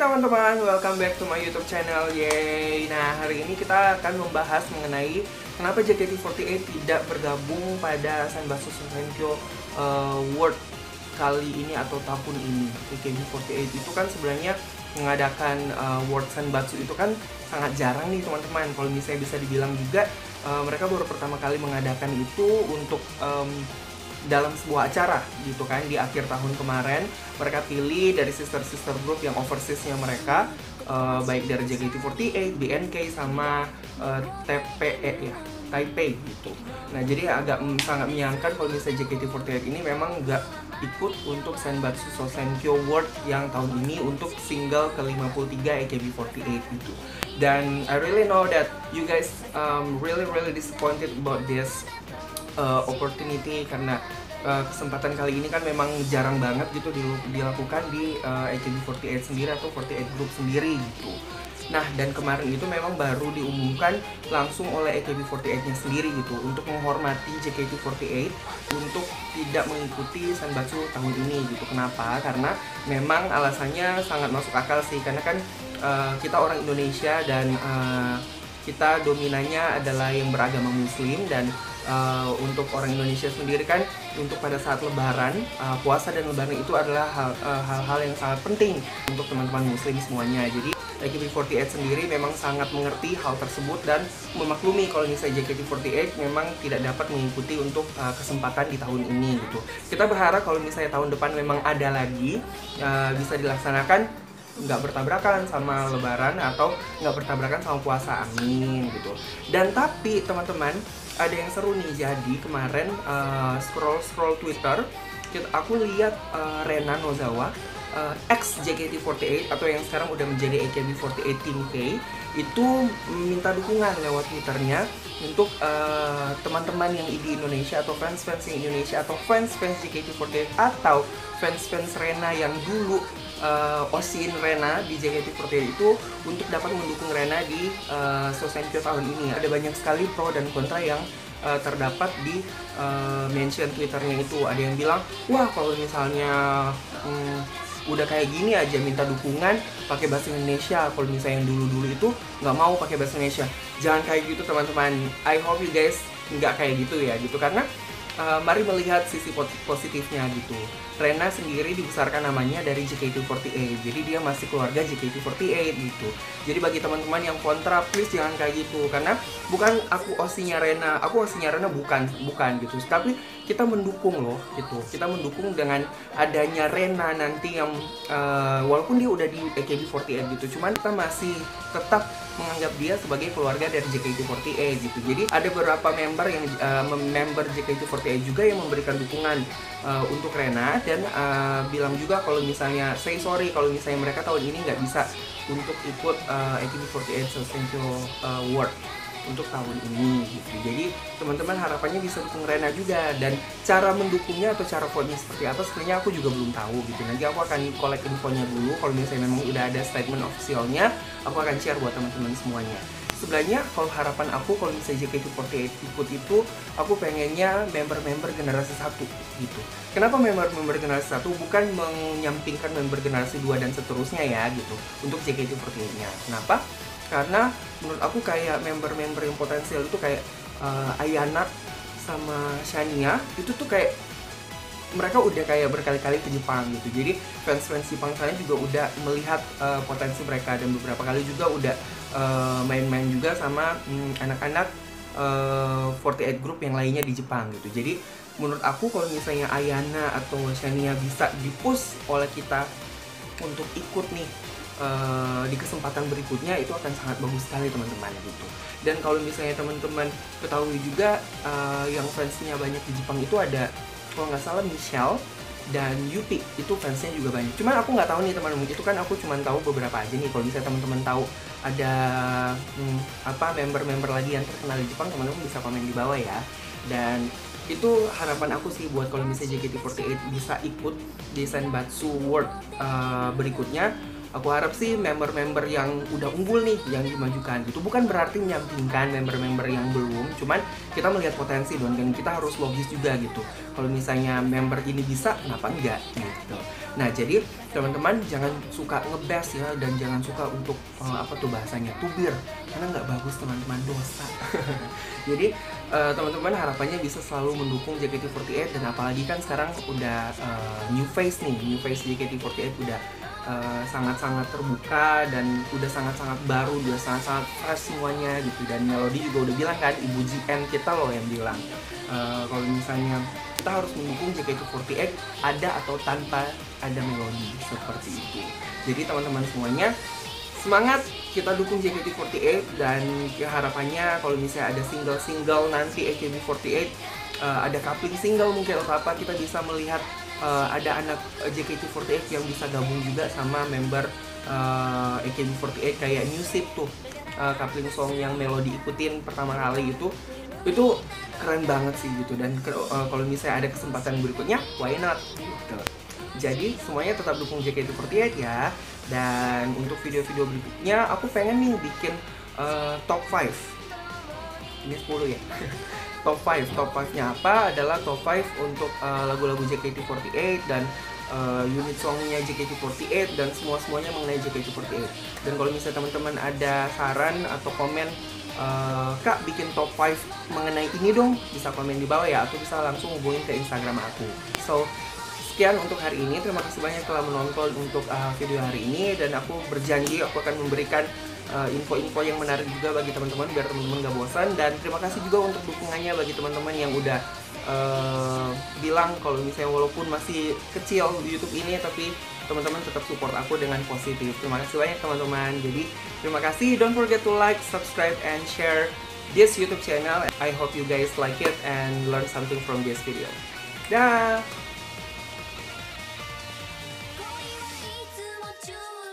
teman-teman, welcome back to my YouTube channel. Yeay. Nah, hari ini kita akan membahas mengenai kenapa JKT48 tidak bergabung pada Senbatsu Sosenkyo World kali ini atau tahun ini. JKT48 itu kan sebenarnya mengadakan World Senbatsu itu kan sangat jarang nih teman-teman. Kalau misalnya bisa dibilang juga mereka baru pertama kali mengadakan itu untuk dalam sebuah acara gitu kan di akhir tahun kemarin. Mereka pilih dari sister group yang overseasnya mereka, baik dari JKT48, BNK sama TPE ya, Taipei gitu. Nah, jadi agak sangat menyayangkan kalau misalnya JKT48 ini memang nggak ikut untuk Senbatsu Sosenkyo World yang tahun ini untuk single ke-53 AKB48 gitu. Dan I really know that you guys really disappointed about this opportunity, karena kesempatan kali ini kan memang jarang banget gitu dilakukan di AKB48 sendiri atau 48 Group sendiri gitu. Nah, dan kemarin itu memang baru diumumkan langsung oleh AKB48-nya sendiri gitu untuk menghormati JKT48 untuk tidak mengikuti Senbatsu tahun ini gitu. Kenapa? Karena memang alasannya sangat masuk akal sih, karena kan kita orang Indonesia dan kita dominannya adalah yang beragama Muslim, dan untuk orang Indonesia sendiri kan untuk pada saat Lebaran, puasa dan Lebaran itu adalah hal-hal yang sangat penting untuk teman-teman Muslim semuanya. Jadi AKB48 sendiri memang sangat mengerti hal tersebut dan memaklumi kalau misalnya JKT48 memang tidak dapat mengikuti untuk kesempatan di tahun ini gitu. Kita berharap kalau misalnya tahun depan memang ada lagi, bisa dilaksanakan nggak bertabrakan sama Lebaran atau nggak bertabrakan sama puasa, amin gitu. Dan tapi teman-teman, ada yang seru nih. Jadi kemarin scroll Twitter, aku lihat Rena Nozawa, ex JKT48 atau yang sekarang udah menjadi AKB48 Team K, itu minta dukungan lewat Twitternya untuk teman-teman yang di Indonesia atau fans-fans yang Indonesia atau fans-fans JKT48 atau fans-fans Rena yang dulu osin Rena di JKT48 itu untuk dapat mendukung Rena di Sosenkyo tahun ini. Ada banyak sekali pro dan kontra yang terdapat di mention Twitternya itu. Ada yang bilang, wah kalau misalnya udah kayak gini aja minta dukungan pakai bahasa Indonesia, kalau misalnya yang dulu-dulu itu nggak mau pakai bahasa Indonesia. Jangan kayak gitu teman-teman. I hope you guys nggak kayak gitu ya gitu, karena mari melihat sisi positifnya gitu. Rena sendiri dibesarkan namanya dari JKT48, jadi dia masih keluarga JKT48 gitu. Jadi bagi teman-teman yang kontra, please jangan kayak gitu, karena bukan aku osinya Rena, bukan gitu. Tapi kita mendukung loh gitu. Kita mendukung dengan adanya Rena nanti yang walaupun dia udah di AKB48 gitu, cuman kita masih tetap menganggap dia sebagai keluarga dari JKT48 gitu. Jadi ada beberapa member JKT48 juga yang memberikan dukungan untuk Rena, dan bilang juga kalau misalnya say sorry kalau misalnya mereka tahun ini nggak bisa untuk ikut AKB48 Sosenkyo World untuk tahun ini gitu. Jadi teman-teman harapannya bisa dukung Rena juga, dan cara mendukungnya atau cara vote-nya seperti apa sebenarnya aku juga belum tahu gitu. Nanti aku akan collect infonya dulu. Kalau misalnya memang udah ada statement officialnya, aku akan share buat teman-teman semuanya. Sebenarnya kalau harapan aku kalau misalnya JKT48 ikut itu, aku pengennya member-member generasi 1 gitu. Kenapa member-member generasi 1? Bukan menyampingkan member generasi 2 dan seterusnya ya gitu untuk JKT48-nya. Kenapa? Karena menurut aku kayak member-member yang potensial itu kayak Ayana sama Shania itu tuh kayak mereka udah kayak berkali-kali ke Jepang gitu. Jadi fans-fans Jepang sana juga udah melihat potensi mereka, dan beberapa kali juga udah main-main juga sama anak-anak 48 Group yang lainnya di Jepang gitu. Jadi menurut aku kalau misalnya Ayana atau Shania bisa di-push oleh kita untuk ikut nih di kesempatan berikutnya, itu akan sangat bagus sekali teman-teman gitu. Dan kalau misalnya teman-teman ketahui juga yang fansnya banyak di Jepang itu ada, kalau nggak salah Michelle dan Yupi, itu fansnya juga banyak. Cuman aku nggak tahu nih teman-teman, itu kan aku cuma tahu beberapa aja nih. Kalau misalnya teman-teman tahu ada member-member lagi yang terkenal di Jepang, teman-teman bisa komen di bawah ya. Dan itu harapan aku sih buat kalau misalnya JKT48 bisa ikut di Senbatsu World berikutnya. Aku harap sih member-member yang udah unggul nih yang dimajukan gitu. Bukan berarti menyampingkan member-member yang belum, cuman kita melihat potensi dong, dan kita harus logis juga gitu. Kalau misalnya member ini bisa, kenapa enggak gitu. Nah, jadi teman-teman jangan suka ngebas ya, dan jangan suka untuk apa tuh bahasanya, tubir, karena nggak bagus teman-teman, dosa. Jadi teman-teman harapannya bisa selalu mendukung JKT48, dan apalagi kan sekarang udah new face nih, new face JKT48 udah sangat-sangat terbuka dan udah sangat-sangat baru, udah sangat-sangat fresh semuanya gitu. Dan Melody juga udah bilang kan, Ibu GN kita loh yang bilang kalau misalnya kita harus mendukung JKT48 ada atau tanpa ada Melody, seperti itu. Jadi teman-teman semuanya semangat, kita dukung JKT48, dan harapannya kalau misalnya ada single-single nanti AKB48, ada coupling single mungkin atau apa, kita bisa melihat ada anak JKT48 yang bisa gabung juga sama member AKB48 kayak New Ship tuh, coupling song yang Melody ikutin pertama kali itu keren banget sih gitu. Dan kalau misalnya ada kesempatan berikutnya, why not gitu. Jadi semuanya tetap dukung JKT48 ya. Dan untuk video-video berikutnya aku pengen nih bikin top 5. Ini 10 ya. Top 5-nya apa adalah top 5 untuk lagu-lagu JKT48 dan unit songnya JKT48 dan semuanya mengenai JKT48. Dan kalau misalnya teman-teman ada saran atau komen, Kak bikin top 5 mengenai ini dong, bisa komen di bawah ya, atau bisa langsung hubungin ke Instagram aku. So sekian untuk hari ini, terima kasih banyak telah menonton untuk video hari ini, dan aku berjanji aku akan memberikan info-info yang menarik juga bagi teman-teman biar teman-teman gak bosan. Dan terima kasih juga untuk dukungannya bagi teman-teman yang udah bilang kalau misalnya walaupun masih kecil di YouTube ini, tapi teman-teman tetap support aku dengan positif. Terima kasih banyak teman-teman. Jadi terima kasih, don't forget to like, subscribe, and share this YouTube channel. I hope you guys like it and learn something from this video. Dah.